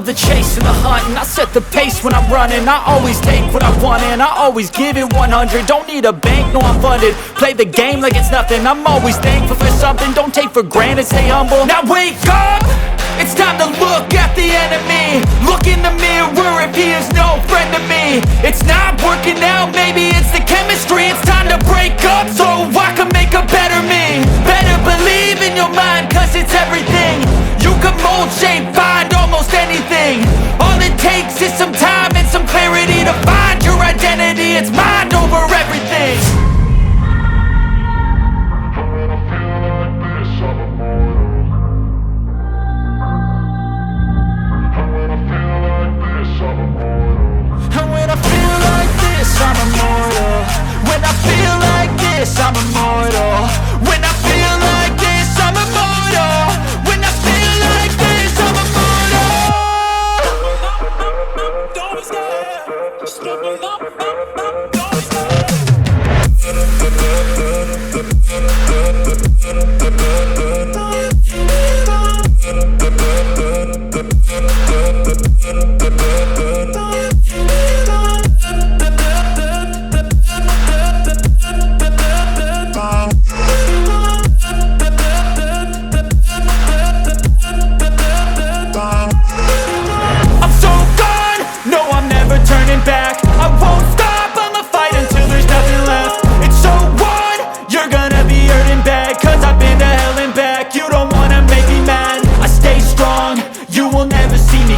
the chase and the hunt, and I set the pace when I'm running. I always take what I want and I always give it 100. Don't need a bank, no I'm funded. Play the game like it's nothing. I'm always thankful for something. Don't take for granted, stay humble. Now wake up! It's time to look at the enemy. Look in the mirror if he is no friend to me. It's not working out, maybe it's the chemistry. It's time to break up so I can make a better me. Better believe in your mind, cause it's everything. You can mold, shape, find almost anything. All it takes is some time and some clarity to find your identity. It's mind over everything. I'm immortal. When I feel like this, I'm immortal. When I feel like this, I'm immortal. When I feel like this, I'm immortal. Don't be scared. Just looking up. Don't be scared.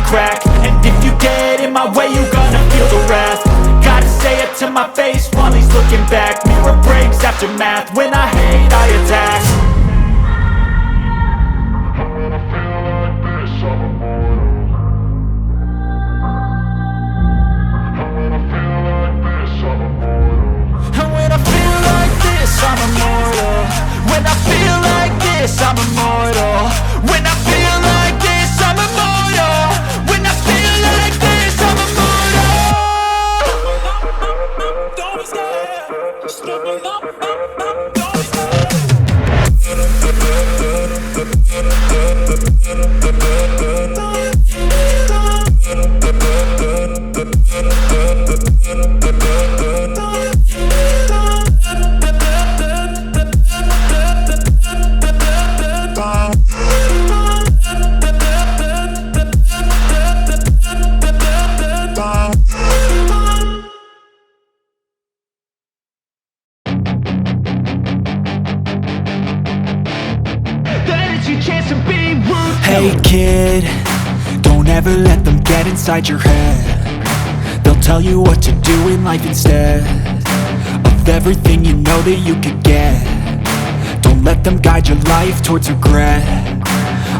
Crack. And if you get in my way, you gonna feel the wrath. Gotta say it to my face while he's looking back. Mirror breaks after math. When I hate, I attack. When I feel like this, I'm immortal. When I feel like this, I'm immortal. When I feel like this, I'm immortal. When I feel like this, I'm immortal. When I feel like this, I'm immortal. When I feel like this, I'm immortal. Don't be scared. Just looking up. Don't be scared. Hey kid, don't ever let them get inside your head. They'll tell you what to do in life instead of everything you know that you could get. Don't let them guide your life towards regret.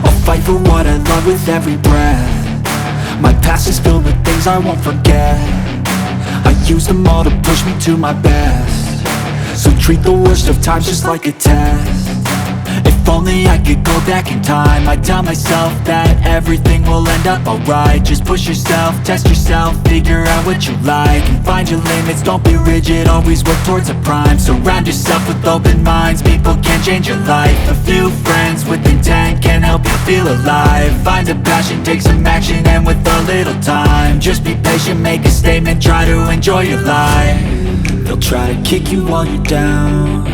I'll fight for what I love with every breath. My past is filled with things I won't forget. I use them all to push me to my best. So treat the worst of times just like a test. If only I could go back in time, I'd tell myself that everything will end up alright. Just push yourself, test yourself, figure out what you like, and find your limits, don't be rigid, always work towards a prime. Surround yourself with open minds, people can change your life. A few friends with intent can help you feel alive. Find a passion, take some action, and with a little time, just be patient, make a statement, try to enjoy your life. They'll try to kick you while you're down.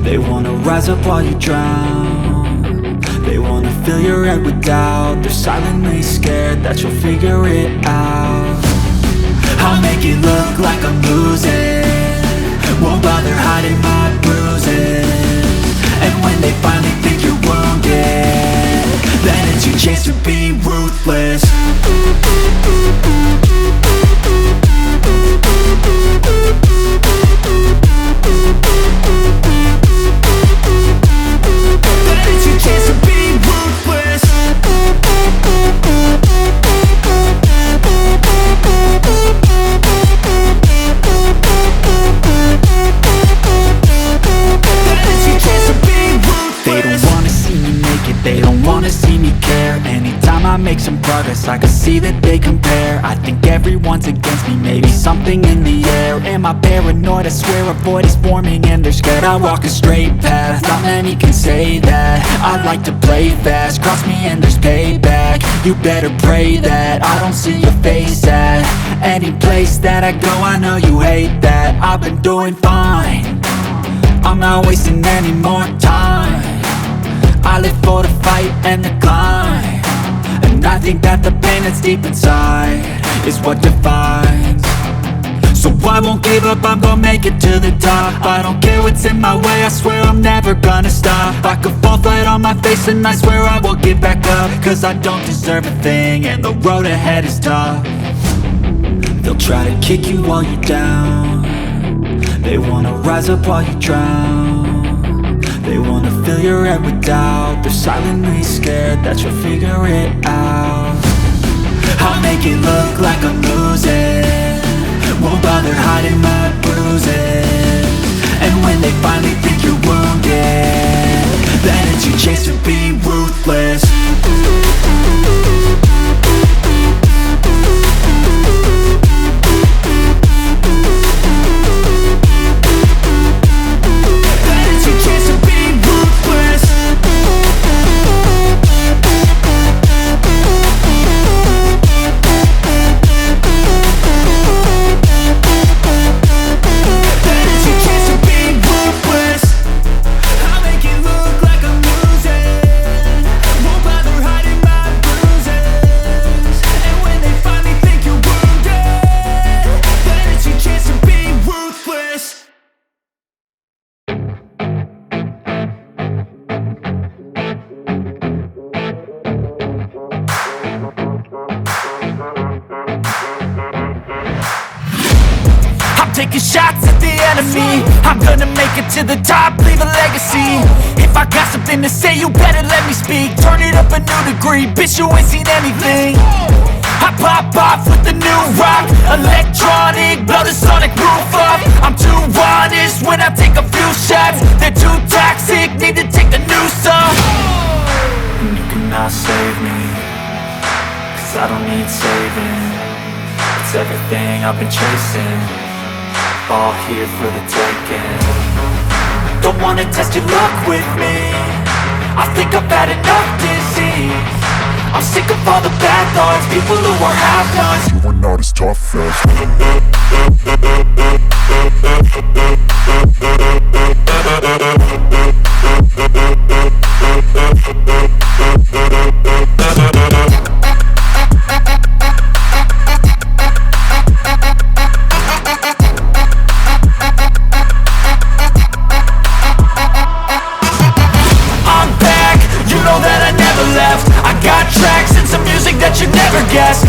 They wanna rise up while you drown. They wanna fill your head with doubt. They're silently scared that you'll figure it out. I'll make it look like I'm losing, won't bother hiding my bruises. And when they finally think you're wounded, then it's your chance to be ruthless. Make some progress, I can see that they compare. I think everyone's against me, maybe something in the air. Or am I paranoid? I swear a void is forming and they're scared I walk a straight path. Not many can say that. I like to play fast. Cross me and there's payback. You better pray that I don't see your face at any place that I go. I know you hate that. I've been doing fine. I'm not wasting any more time. I live for the fight and the climb. And I think that the pain that's deep inside is what defines. So I won't give up, I'm gonna make it to the top. I don't care what's in my way, I swear I'm never gonna stop. I could fall flat on my face and I swear I will get back up. Cause I don't deserve a thing and the road ahead is tough. They'll try to kick you while you're down. They wanna rise up while you drown. They wanna fill your head with doubt. They're silently scared that you'll figure it out. I'll make it look like I'm losing. Won't bother hiding my bruises. And when they finally think you're wounded, then it's your chance to be ruthless. Taking shots at the enemy. I'm gonna make it to the top, leave a legacy. If I got something to say, you better let me speak. Turn it up a new degree, bitch, you ain't seen anything. I pop off with the new rock, electronic, blow the sonic roof up. I'm too honest when I take a few shots. They're too toxic, need to take the noose off. And you cannot save me, cause I don't need saving. It's everything I've been chasing, all here for the taking. Don't wanna test your luck with me, I think I've had enough disease. I'm sick of all the bad thoughts, people who are half-nots. You are not as tough as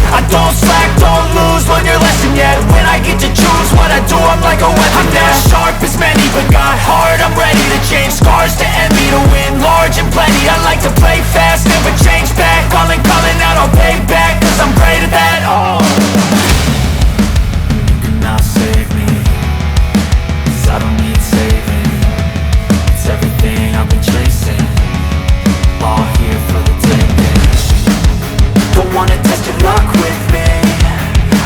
I don't slack, don't lose, learn your lesson yet. When I get to choose what I do, I'm like a weapon. I'm not sharp as many, but got hard, I'm ready to change. Scars to envy, to win large and plenty. I like to play fast, never change back. Calling out, I'll pay back, cause I'm great at that. Oh, you cannot save me, cause I don't need saving. It's everything I've been chasing, all here for the taking. Don't wanna test your luck with me,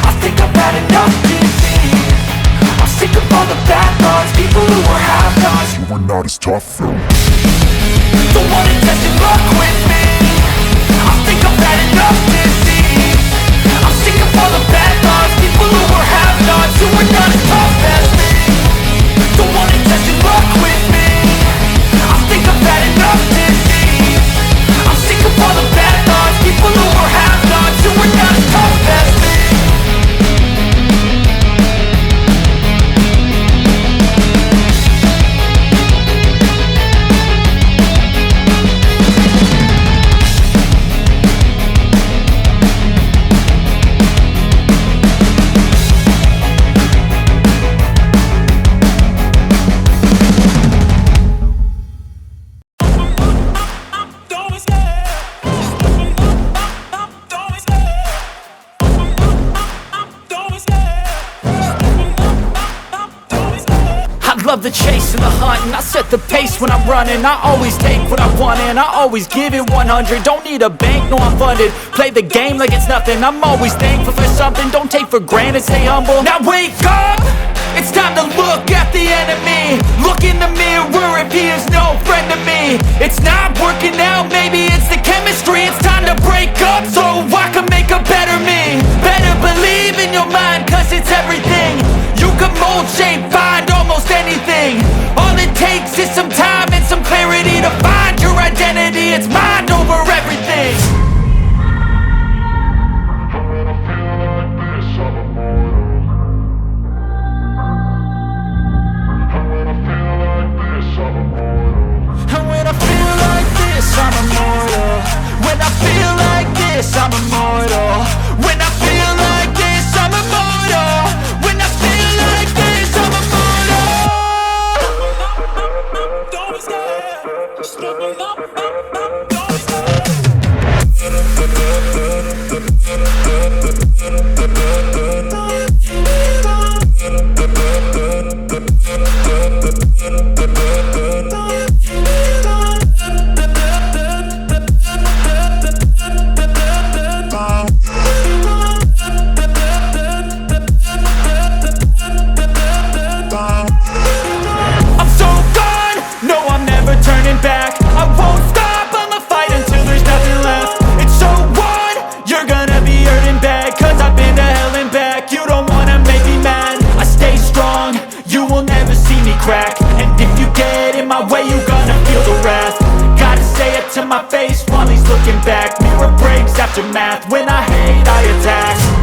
I think I've had enough disease. I'm sick of all the bad thoughts, people who are half-nots. you are not as tough though. Don't wanna test your luck with me, I think I've had enough disease. I'm sick of all the bad thoughts, people who are half-nots, who are not as tough as me. Don't wanna test your luck with me, I think I've had enough disease. I'm sick of all the bad thoughts, people who are half-nots, who are not as tough as me. Love the chase and the hunt, and I set the pace when I'm running. I always take what I want and I always give it 100. Don't need a bank, no I'm funded. Play the game like it's nothing, I'm always thankful for something. Don't take for granted, stay humble. Now wake up! It's time to look at the enemy. Look in the mirror if he is no friend to me. It's not working out, maybe it's the chemistry. It's time to break up so I can make a better me. Better believe in your mind, cause it's everything. You can mold, shape, find almost anything. All it takes is some time and some clarity to find your identity. It's mind over everything. And when I feel like this, I'm immortal. When I feel like this, I'm immortal. When I feel like this, I'm immortal. When I feel like this, I'm immortal. Don't be scared. Just open up. Don't be I'm so gone, no I'm never turning back. I won't stop, I'ma fight until there's nothing left. It's so on, you're gonna be hurting bad. Cause I've been to hell and back, you don't wanna make me mad. I stay strong, you will never see me crack. And if you get in my way, you gonna feel the wrath. Gotta say it to my face while he's looking back. Mirror breaks after math, when I hate I attack.